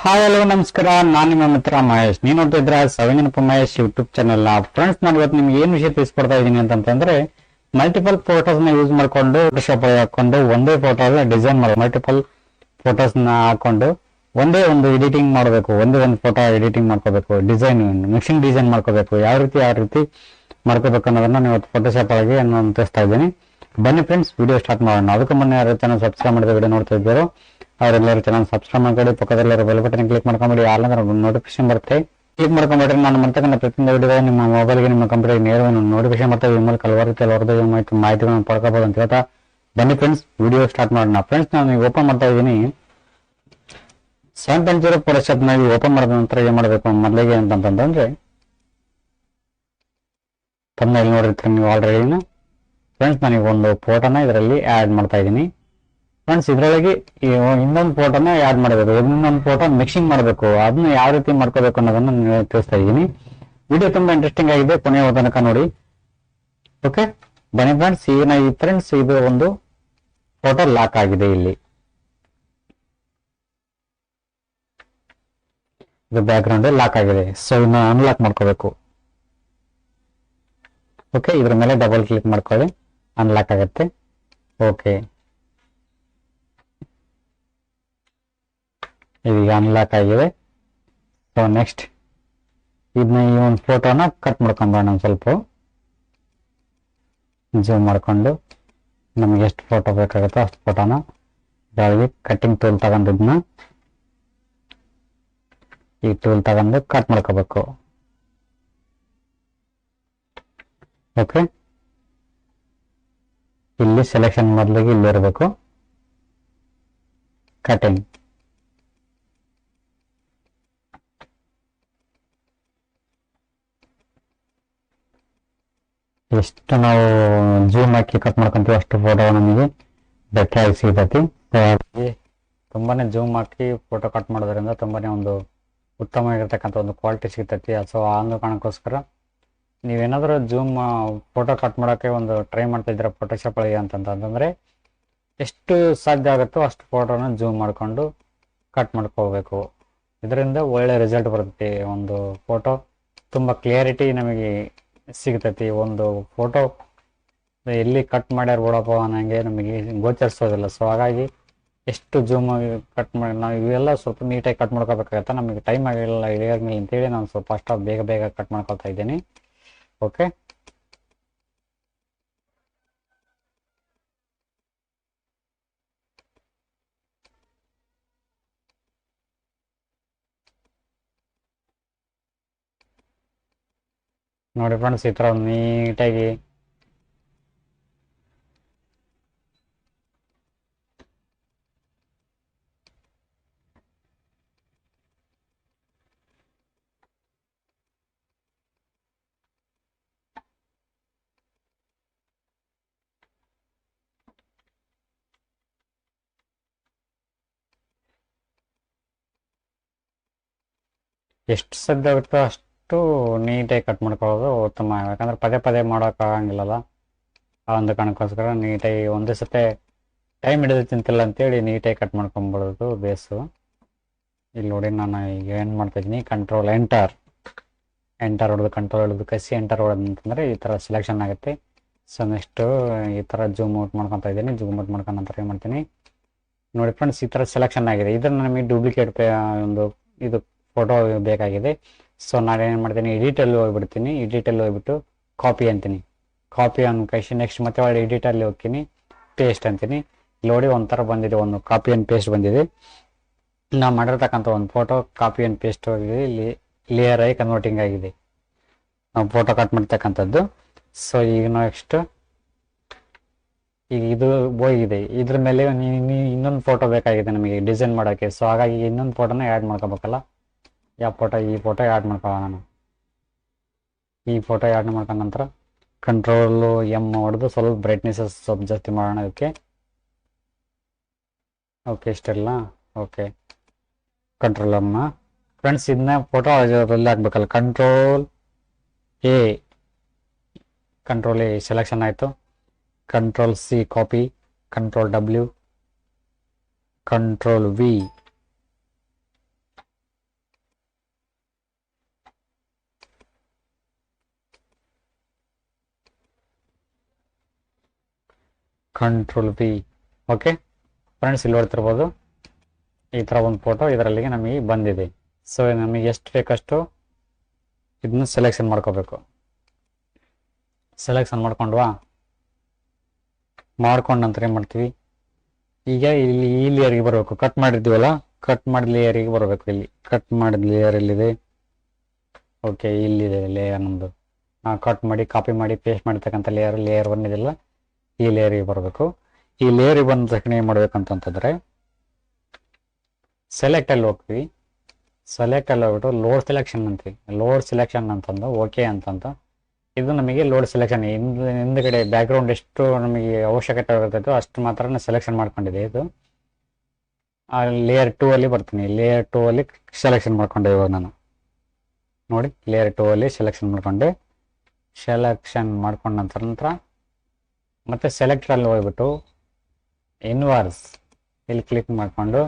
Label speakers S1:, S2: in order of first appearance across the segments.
S1: Hi hello ನಮಸ್ಕಾರ, ನಾನು ನಿಮ್ಮ ಮಿತ್ರ ಮಹೇಶ್. ನೀವು ನೋಡ್ತಾ ಇದ್ರ ಸವಿನೆನಪು ಮಹೇಶ್ ಯೂಟ್ಯೂಬ್ ಚಾನಲ್. ಫ್ರೆಂಡ್ಸ್, ನಾನು ಇವತ್ತು ನಿಮ್ಗೆ ಏನ್ ವಿಷಯ ತಿಳಿಸ್ಕೊಡ್ತಾ ಇದ್ದೀನಿ ಅಂತಂದ್ರೆ, ಮಲ್ಟಿಪಲ್ ಫೋಟೋಸ್ ನ ಯೂಸ್ ಮಾಡ್ಕೊಂಡು ಫೋಟೋಶಾಪ್ ಹಾಕೊಂಡು ಒಂದೇ ಫೋಟೋ ಡಿಸೈನ್ ಮಾಡಿ ಮಲ್ಟಿಪಲ್ ಫೋಟೋಸ್ ನ ಹಾಕೊಂಡು ಒಂದೇ ಒಂದು ಎಡಿಟಿಂಗ್ ಮಾಡಬೇಕು, ಒಂದೇ ಒಂದು ಫೋಟೋ ಎಡಿಟಿಂಗ್ ಮಾಡ್ಕೋಬೇಕು, ಡಿಸೈನ್ ಮಿಕ್ಸಿಂಗ್ ಡಿಸೈನ್ ಮಾಡ್ಕೋಬೇಕು, ಯಾವ ರೀತಿ ಮಾಡ್ಕೋಬೇಕು ಅನ್ನೋದನ್ನ ನೀವು ಫೋಟೋಶಾಪ್ ಒಳಗೆ ನಾನು ತಿಳಿಸ್ತಾ ಇದ್ದೀನಿ. ಬನ್ನಿ ಫ್ರೆಂಡ್ಸ್, ವಿಡಿಯೋ ಸ್ಟಾರ್ಟ್ ಮಾಡೋಣ. ಅದಕ್ಕೂ ಮುನ್ನ ಯಾರು ಚಾನಲ್ ಸಬ್ಸ್ಕ್ರೈಬ್ ಮಾಡಿದ ವಿಡಿಯೋ ನೋಡ್ತಾ ಇದ್ದೀರೋ ಅವರೆಲ್ಲರೂ ಚಾನಲ್ ಸಬ್ಸ್ಕ್ರೈಬ್ ಮಾಡ್ಕೊಳ್ಳಿ, ಪಕ್ಕದಲ್ಲಿರೋ ಬೆಲ್ ಬಟನ್ ಕ್ಲಿಕ್ ಮಾಡ್ಕೊಂಬಿಡಿ, ಆಲ್ ನೋಟಿಫಿಕೇಶನ್ ಬರುತ್ತೆ. ಕ್ಲಿಕ್ ಮಾಡ್ಕೊಂಡ್ಬಿಟ್ರೆ ನಾನು ಮಾಡ್ತಕ್ಕಂಥ ಪ್ರತಿಯೊಂದು ವಿಡಿಯೋ ನಿಮ್ಮ ಮೊಬೈಲ್ಗೆ ನಿಮ್ಮ ಕಂಪ್ಯೂಟರ್ಗೆ ನೇರವಾಗಿ ನೋಟಿಫಿಕೇಶನ್ ಬರ್ತವೆ. ಈ ಮೂಲಕ ಹಲವಾರು ರೀತಿಯ ಹೊರದು ಮಾಹಿತಿಗಳನ್ನು ಪಡ್ಕೋಬಹುದು ಅಂತ ಹೇಳ್ತಾ ಬನ್ನಿ ಫ್ರೆಂಡ್ಸ್, ವಿಡಿಯೋ ಸ್ಟಾರ್ಟ್ ಮಾಡೋಣ. ಫ್ರೆಂಡ್ಸ್, ನಾನು ಈಗ ಓಪನ್ ಮಾಡ್ತಾ ಇದ್ದೀನಿ 7.0 ಫೋಟೋಶಾಪ್ ನಲ್ಲಿ. ಓಪನ್ ಮಾಡಿದ ನಂತರ ಏನ್ ಮಾಡಬೇಕು ಮೊದಲಿಗೆ ಅಂತಂದ್ರೆ, ತಮ್ಮಲ್ಲಿ ನೋಡಿರ್ತೀರಿ ನೀವು ಆಲ್ರೆಡಿ. ಫ್ರೆಂಡ್ಸ್, ನನಗೆ ಒಂದು ಫೋಟೋನ ಇದರಲ್ಲಿ ಆಡ್ ಮಾಡ್ತಾ ಇದ್ದೀನಿ. ಫ್ರೆಂಡ್ಸ್, ಇದರೊಳಗೆ ಇನ್ನೊಂದು ಫೋಟೋನ ಆಡ್ ಮಾಡಬೇಕು, ಇನ್ನೊಂದು ಫೋಟೋ ಮಿಕ್ಸಿಂಗ್ ಮಾಡಬೇಕು. ಅದನ್ನ ಯಾವ ರೀತಿ ಮಾಡ್ಕೋಬೇಕು ಅನ್ನೋದನ್ನ ತಿಳಿಸ್ತಾ ಇದ್ದೀನಿ. ವಿಡಿಯೋ ತುಂಬಾ ಇಂಟ್ರೆಸ್ಟಿಂಗ್ ಆಗಿದೆ, ಕೊನೆಯ ತನಕ ನೋಡಿ. ಓಕೆ, ಬನ್ನಿ ಫ್ರೆಂಡ್ಸ್. ಈಗ ಫ್ರೆಂಡ್ಸ್, ಇದು ಒಂದು ಫೋಟೋ ಲಾಕ್ ಆಗಿದೆ. ಇಲ್ಲಿ ಇದು ಬ್ಯಾಕ್ ಗ್ರೌಂಡ್ ಲಾಕ್ ಆಗಿದೆ. ಸೊ ಇದನ್ನ ಅನ್ಲಾಕ್ ಮಾಡ್ಕೋಬೇಕು. ಓಕೆ, ಇದ್ರ ಮೇಲೆ ಡಬಲ್ ಕ್ಲಿಕ್ ಮಾಡ್ಕೊಳ್ಳಿ, ಅನ್ಲಾಕ್ ಆಗುತ್ತೆ. ಓಕೆ, ಇದೀಗ ಅನ್ಲಾಕ್ ಆಗಿದೆ. ಸೊ ನೆಕ್ಸ್ಟ್ ಇದನ್ನ ಈ ಒಂದು ಫೋಟೋನ ಕಟ್ ಮಾಡ್ಕೊಂಬೋಣ. ಒಂದು ಸ್ವಲ್ಪ ಜೂಮ್ ಮಾಡ್ಕೊಂಡು ನಮ್ಗೆ ಎಷ್ಟು ಫೋಟೋ ಬೇಕಾಗುತ್ತೋ ಅಷ್ಟು ಫೋಟೋನ ಇದರಲ್ಲಿ ಕಟ್ಟಿಂಗ್ ಟೂಲ್ ತಗೊಂಡಿದ್ನ ಈ ಟೂಲ್ ತಗೊಂಡು ಕಟ್ ಮಾಡ್ಕೋಬೇಕು. ಓಕೆ, ಇಲ್ಲಿ ಸೆಲೆಕ್ಷನ್ ಮೊದಲಿಗೆ ಇಲ್ಲಿ ಇರಬೇಕು, ಕಟಿಂಗ್. ಎಷ್ಟು ನಾವು ಜೂಮ್ ಹಾಕಿ ಕಟ್ ಮಾಡ್ಕೊಂತೀವಿ ಅಷ್ಟು ಫೋಟೋ ನಮಗೆ ಬೆಟರ್ ಆಗಿ ಸಿಗ್ತೈತಿ. ತುಂಬಾನೇ ಜೂಮ್ ಹಾಕಿ ಫೋಟೋ ಕಟ್ ಮಾಡೋದ್ರಿಂದ ತುಂಬಾನೇ ಒಂದು ಉತ್ತಮವಾಗಿರ್ತಕ್ಕಂಥ ಒಂದು ಕ್ವಾಲಿಟಿ ಸಿಗ್ತೈತಿ. ಸೊ ಆ ಒಂದು ಕಾರಣಕ್ಕೋಸ್ಕರ ನೀವೇನಾದ್ರೂ ಜೂಮ್ ಫೋಟೋ ಕಟ್ ಮಾಡೋಕ್ಕೆ ಒಂದು ಟ್ರೈ ಮಾಡ್ತಾ ಇದ್ದೀರಾ ಫೋಟೋಶಾಪ್ ಒಳಗೆ ಅಂತಂದ್ರೆ, ಎಷ್ಟು ಸಾಧ್ಯ ಆಗುತ್ತೋ ಅಷ್ಟು ಫೋಟೋನ ಜೂಮ್ ಮಾಡಿಕೊಂಡು ಕಟ್ ಮಾಡ್ಕೋಬೇಕು. ಇದರಿಂದ ಒಳ್ಳೆ ರಿಸಲ್ಟ್ ಬರುತ್ತೆ. ಒಂದು ಫೋಟೋ ತುಂಬ ಕ್ಲಿಯರಿಟಿ ನಮಗೆ ಸಿಗ್ತೈತಿ. ಒಂದು ಫೋಟೋ ಎಲ್ಲಿ ಕಟ್ ಮಾಡ್ಯಾರ ಬಿಡಪ್ಪ ಅನ್ನಂಗೆ ನಮಗೆ ಗೋಚರಿಸೋದಿಲ್ಲ. ಸೊ ಹಾಗಾಗಿ ಎಷ್ಟು ಜೂಮ್ ಆಗಿ ಕಟ್ ಮಾಡಿ ನಾವು ಇವೆಲ್ಲ ಸ್ವಲ್ಪ ನೀಟಾಗಿ ಕಟ್ ಮಾಡ್ಕೋಬೇಕಾಗತ್ತೆ. ನಮಗೆ ಟೈಮ್ ಆಗಿಲ್ಲ ಇಳಿಯೋದ್ಮೇಲೆ ಅಂತೇಳಿ ನಾನು ಸ್ವಲ್ಪ ಅಷ್ಟು ಬೇಗ ಕಟ್ ಮಾಡ್ಕೊಳ್ತಾ ಇದ್ದೀನಿ. ಓಕೆ, ನೋಡಿ ಫ್ರೆಂಡ್ಸ್, ಈ ಥರ ನೀಟಾಗಿ ಎಷ್ಟು ಸಾಧ್ಯ ಆಗುತ್ತೋ ಅಷ್ಟು ನೀಟಾಗಿ ಕಟ್ ಮಾಡ್ಕೊಳ್ಳೋದು ಉತ್ತಮ. ಯಾಕಂದ್ರೆ ಪದೇ ಮಾಡೋಕ್ಕಾಗಂಗಿಲ್ಲಲ್ಲ. ಆ ಒಂದು ಕಾರಣಕ್ಕೋಸ್ಕರ ನೀಟಾಗಿ ಒಂದೇ ಸತೆ ಟೈಮ್ ಹಿಡಿದು ತಿಂತಿಲ್ಲ ಅಂತೇಳಿ ನೀಟಾಗಿ ಕಟ್ ಮಾಡ್ಕೊಂಡ್ಬಿಡೋದು ಬೇಸು. ಇಲ್ಲಿ ನೋಡಿ, ನಾನು ಈಗ ಏನು ಮಾಡ್ತಾ ಇದ್ದೀನಿ, ಕಂಟ್ರೋಲ್ ಎಂಟರ್ ಹೊಡೆದು ಕಂಟ್ರೋಲ್ ಹಿಡಿದು ಕಸಿ ಎಂಟರ್ ಹೊಡೆದು ಅಂತಂದರೆ ಈ ಥರ ಸೆಲೆಕ್ಷನ್ ಆಗುತ್ತೆ. ಸೊ ನೆಕ್ಸ್ಟು ಈ ಥರ ಜೂಮ್ ಔಟ್ ಮಾಡ್ಕೊತಾ ಇದ್ದೀನಿ. ಜೂಮ್ ಔಟ್ ಮಾಡ್ಕೊಂಡು ನಂತರ ಏನು ಮಾಡ್ತೀನಿ ನೋಡಿ ಫ್ರೆಂಡ್ಸ್, ಈ ಥರ ಸೆಲೆಕ್ಷನ್ ಆಗಿದೆ. ಇದನ್ನು ನಮಗೆ ಡೂಪ್ಲಿಕೇಟ್ ಒಂದು ಇದು ಫೋಟೋ ಬೇಕಾಗಿದೆ. ಸೊ ನಾನೇನು ಮಾಡ್ತೀನಿ, ಎಡಿಟಲ್ಲಿ ಹೋಗ್ಬಿಡ್ತೀನಿ. ಎಡಿಟಲ್ಲಿ ಹೋಗ್ಬಿಟ್ಟು ಕಾಪಿ ಅಂತೀನಿ. ಕಾಪಿ ಅನ್ನು ಕಳಿಸಿ ನೆಕ್ಸ್ಟ್ ಮತ್ತೆ ಒಳ್ಳೆ ಎಡಿಟಲ್ಲಿ ಹೋಗ್ತೀನಿ, ಪೇಸ್ಟ್ ಅಂತೀನಿ. ನೋಡಿ ಒಂಥರ ಬಂದಿದೆ, ಒಂದು ಕಾಪಿ ಆ್ಯಂಡ್ ಪೇಸ್ಟ್ ಬಂದಿದೆ. ನಾವು ಮಾಡಿರ್ತಕ್ಕಂಥ ಒಂದು ಫೋಟೋ ಕಾಪಿ ಆ್ಯಂಡ್ ಪೇಸ್ಟ್ ಹೋಗಿದೆ, ಇಲ್ಲಿ ಲೇಯರ್ ಆಗಿ ಕನ್ವರ್ಟಿಂಗ್ ಆಗಿದೆ ನಾವು ಫೋಟೋ ಕಟ್ ಮಾಡ್ತಕ್ಕಂಥದ್ದು. ಸೊ ಈಗ ನೆಕ್ಸ್ಟ್ ಈಗ ಇದು ಹೋಗಿದೆ. ಇದ್ರ ಮೇಲೆ ಇನ್ನೊಂದು ಫೋಟೋ ಬೇಕಾಗಿದೆ ನಮಗೆ ಡಿಸೈನ್ ಮಾಡೋಕ್ಕೆ. ಸೊ ಹಾಗಾಗಿ ಇನ್ನೊಂದು ಫೋಟೋನ ಆ್ಯಡ್ ಮಾಡ್ಕೋಬೇಕಲ್ಲ. ಯಾವ ಫೋಟೋ? ಈ ಫೋಟೋ ಆ್ಯಡ್ ಮಾಡ್ಕೊಳ್ಳೋಣ. ನಾನು ಈ ಫೋಟೋ ಆ್ಯಡ್ ಮಾಡ್ಕೊಂಡ ನಂತರ ಕಂಟ್ರೋಲು ಎಮ್ ಹೊಡೆದು ಸ್ವಲ್ಪ ಬ್ರೈಟ್ನೆಸ್ ಸ್ವಲ್ಪ ಜಾಸ್ತಿ ಮಾಡೋಣ ಇದಕ್ಕೆ. ಓಕೆ, ಇಷ್ಟೆಲ್ಲ ಓಕೆ. Control M. ಫ್ರೆಂಡ್ಸ್, ಇದನ್ನ ಫೋಟೋ ಅಲ್ಲಿ ಹಾಕ್ಬೇಕಲ್ಲ. ಕಂಟ್ರೋಲ್ ಎ ಸೆಲೆಕ್ಷನ್ ಆಯಿತು. Control C copy, control W, control V control V. Okay friends, ಇಲ್ಲಿ ನೋಡ್ತಿರ್ಬೋದು ಈ ಥರ ಒಂದು ಫೋಟೋ ಇದರಲ್ಲಿಗೆ ನಮಗೆ ಬಂದಿದೆ. ಸೊ ನಮಗೆ ಎಷ್ಟು ಬೇಕಷ್ಟು ಇದನ್ನ ಸೆಲೆಕ್ಷನ್ ಮಾಡ್ಕೋಬೇಕು. ಸೆಲೆಕ್ಷನ್ ಮಾಡ್ಕೊಂಡ್ವಾ, ಮಾಡ್ಕೊಂಡ ನಂತರ ಏನು ಮಾಡ್ತೀವಿ, ಈಗ ಇಲ್ಲಿ ಈ ಲೇಯರ್ಗೆ ಬರಬೇಕು. ಕಟ್ ಮಾಡಿರ್ತೀವಲ್ಲ, ಕಟ್ ಮಾಡಿದ ಲೇಯರಿಗೆ ಬರಬೇಕು. ಇಲ್ಲಿ ಕಟ್ ಮಾಡಿದ ಲೇಯರ್ ಎಲ್ಲಿದೆ, ಓಕೆ ಇಲ್ಲಿದೆ ಲೇಯರ್ ನಮ್ಮದು. ನಾವು ಕಟ್ ಮಾಡಿ ಕಾಪಿ ಮಾಡಿ ಪೇಸ್ಟ್ ಮಾಡಿರ್ತಕ್ಕಂಥ ಲೇಯರ್ ಬಂದಿದೆಯಲ್ಲ, ಈ ಲೇಯರಿಗೆ ಬರಬೇಕು. ಈ ಲೇಯರಿಗೆ ಬಂದ ತಕ್ಷಣ ಏನು ಮಾಡ್ಬೇಕಂತಂತಂದರೆ ಸೆಲೆಕ್ಟಲ್ಲಿ ಹೋಗ್ತೀವಿ. ಸೆಲೆಕ್ಟಲ್ಲಿ ಹೋಗ್ಬಿಟ್ಟು ಲೋಡ್ ಸೆಲೆಕ್ಷನ್ ಅಂತೀವಿ. ಲೋಡ್ ಸೆಲೆಕ್ಷನ್ ಅಂತಂದು ಓಕೆ ಅಂತಂದು ಇದು ನಮಗೆ ಲೋಡ್ ಸೆಲೆಕ್ಷನ್ ಹಿಂದ್ಗಡೆ ಬ್ಯಾಕ್ಗ್ರೌಂಡ್ ಎಷ್ಟು ನಮಗೆ ಅವಶ್ಯಕತೆ ಇರ್ತೈತೋ ಅಷ್ಟು ಮಾತ್ರ ಸೆಲೆಕ್ಷನ್ ಮಾಡ್ಕೊಂಡಿದೆ. ಇದು ಲೇಯರ್ 2 ಅಲ್ಲಿ ಬರ್ತೀನಿ. ಲೇಯರ್ 2 ಅಲ್ಲಿ ಸೆಲೆಕ್ಷನ್ ಮಾಡ್ಕೊಂಡೆ ಇವಾಗ ನಾನು. ನೋಡಿ ಲೇಯರ್ 2 ಅಲ್ಲಿ ಸೆಲೆಕ್ಷನ್ ಮಾಡ್ಕೊಂಡೆ. ಸೆಲೆಕ್ಷನ್ ಮಾಡ್ಕೊಂಡ ನಂತರ ಮತ್ತೆ ಸೆಲೆಕ್ಟ್ರಲ್ಲಿ ಹೋಗ್ಬಿಟ್ಟು ಇನ್ವರ್ಸ್ ಇಲ್ಲಿ ಕ್ಲಿಕ್ ಮಾಡಿಕೊಂಡು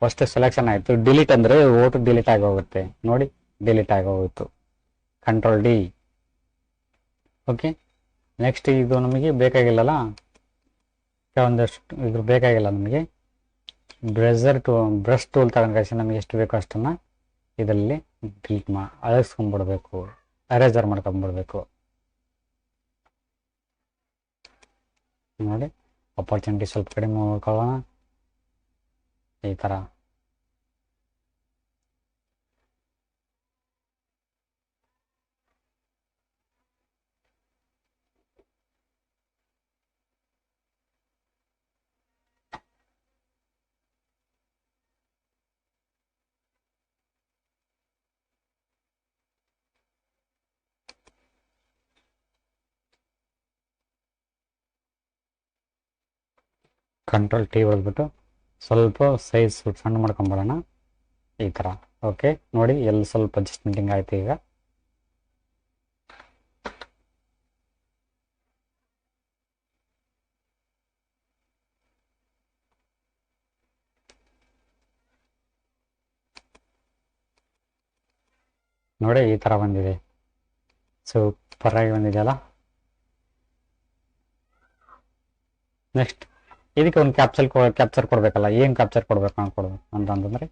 S1: ಫಸ್ಟ್ ಸೆಲೆಕ್ಷನ್ ಆಯಿತು. ಡಿಲೀಟ್ ಅಂದರೆ ಓಟು ಡಿಲೀಟ್ ಆಗಿ ಹೋಗುತ್ತೆ. ನೋಡಿ ಡಿಲೀಟ್ ಆಗಿ ಹೋಗಿತ್ತು. Control D. ಓಕೆ, ನೆಕ್ಸ್ಟ್ ಇದು ನಮಗೆ ಬೇಕಾಗಿಲ್ಲಲ್ಲ, ಒಂದಷ್ಟು ಇದ್ರ ಬೇಕಾಗಿಲ್ಲ ನಮಗೆ. ಬ್ರಷ್ ಟೂಲ್ ತಗೊಂಡು ನಮಗೆ ಎಷ್ಟು ಬೇಕೋ ಅಷ್ಟನ್ನು ಇದರಲ್ಲಿ ಡಿಲೀಟ್ ಅಳಿಸ್ಕೊಂಡ್ಬಿಡ್ಬೇಕು, ಅರೇಜರ್ ಮಾಡ್ಕೊಂಡ್ಬಿಡ್ಬೇಕು. ನೋಡಿ ಅಪರ್ಚುನಿಟಿ ಸ್ವಲ್ಪ ಕಡಿಮೆ ಮಾಡ್ಕೊಳ್ಳೋಣ ಈ ಥರ. ಕಂಟ್ರೋಲ್ ಟಿ ಹೊಡೆದ್ಬಿಟ್ಟು ಸ್ವಲ್ಪ ಸೈಜ್ ಸಣ್ಣ ಮಾಡ್ಕೊಂಬರೋಣ ಈ ಥರ. ಓಕೆ ನೋಡಿ ಎಲ್ಲಿ ಸ್ವಲ್ಪ ಅಡ್ಜಸ್ಟ್ಮೆಂಟಿಂಗ್ ಆಯ್ತು. ಈಗ ನೋಡಿ ಈ ಥರ ಬಂದಿದೆ, ಸೂಪರಾಗಿ ಬಂದಿದೆಯಲ್ಲ. ನೆಕ್ಸ್ಟ್ ಇದಕ್ಕೆ ಒಂದು ಕ್ಯಾಪ್ಚರ್ ಕೊಡಬೇಕಲ್ಲ. ಏನು ಕ್ಯಾಪ್ಚರ್ ಕೊಡಬೇಕು ಅಂತಂದರೆ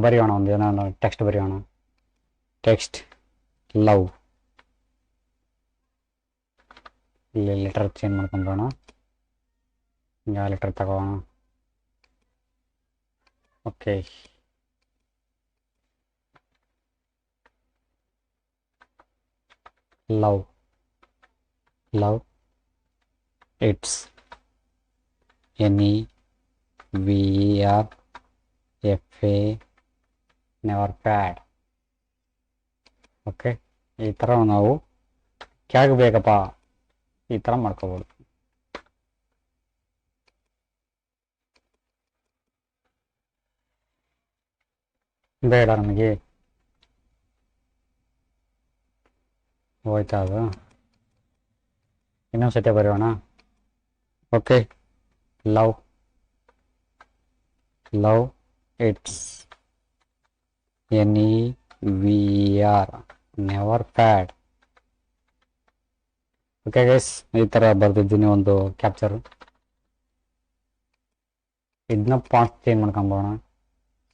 S1: ಬರೆಯೋಣ, ಒಂದು ಏನೋ ಟೆಕ್ಸ್ಟ್ ಬರೆಯೋಣ. Text love. ಇಲ್ಲಿ ಲೆಟರ್ ಚೇಂಜ್ ಮಾಡ್ಕೊಂಡ್ರೋಣ. ಈಗ ಲೆಟರ್ ತಗೋಣ. Okay, love it's NEVERFA never pad. Okay, ಈ ಥರ ನಾವು ಕ್ಯಾಗ್ ಬೇಕಪ್ಪ ಈ ಥರ ಮಾಡ್ಕೋಬೋದು. ಬೇಡ ನಮಗೆ, ಹೋಯ್ತಾ ಅದು. ಇನ್ನೊಂದು ಸತಿ ಬರೆಯೋಣ. Okay, love it's NEVER never pad. Okay guys, ಈ ಥರ ಬರೆದಿದ್ದೀನಿ ಒಂದು ಕ್ಯಾಪ್ಚರು. ಇದನ್ನ ಪಾಯಿಂಟ್ ಚೇಂಜ್ ಮಾಡ್ಕೊಂಬೋಣ.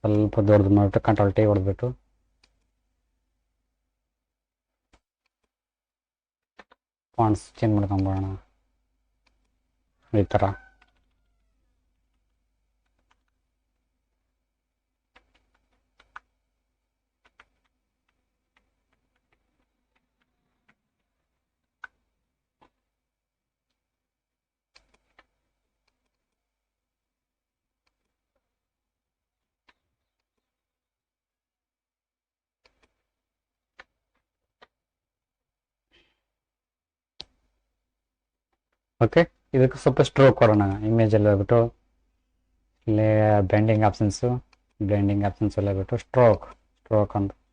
S1: ಸ್ವಲ್ಪ ದೊಡ್ಡದು ಮಾಡಿಬಿಟ್ಟು ಕಂಟ್ರೋಲ್ ಟಿ ಹೊಡೆದ್ಬಿಟ್ಟು ಫಾಂಟ್ಸ್ ಚೇಂಜ್ ಮಾಡ್ಕೊಂಬೋಣ ಈ ಥರ. ಓಕೆ, ಇದಕ್ಕೆ ಸ್ವಲ್ಪ ಸ್ಟ್ರೋಕ್ ಕೊಡೋಣ. ಇಮೇಜಲ್ಲಿ ಹೋಗ್ಬಿಟ್ಟು ಇಲ್ಲೇ ಬ್ಲೆಂಡಿಂಗ್ ಆಪ್ಷನ್ಸು ಎಲ್ಲ ಬಿಟ್ಟು ಸ್ಟ್ರೋಕ್ ಅಂತ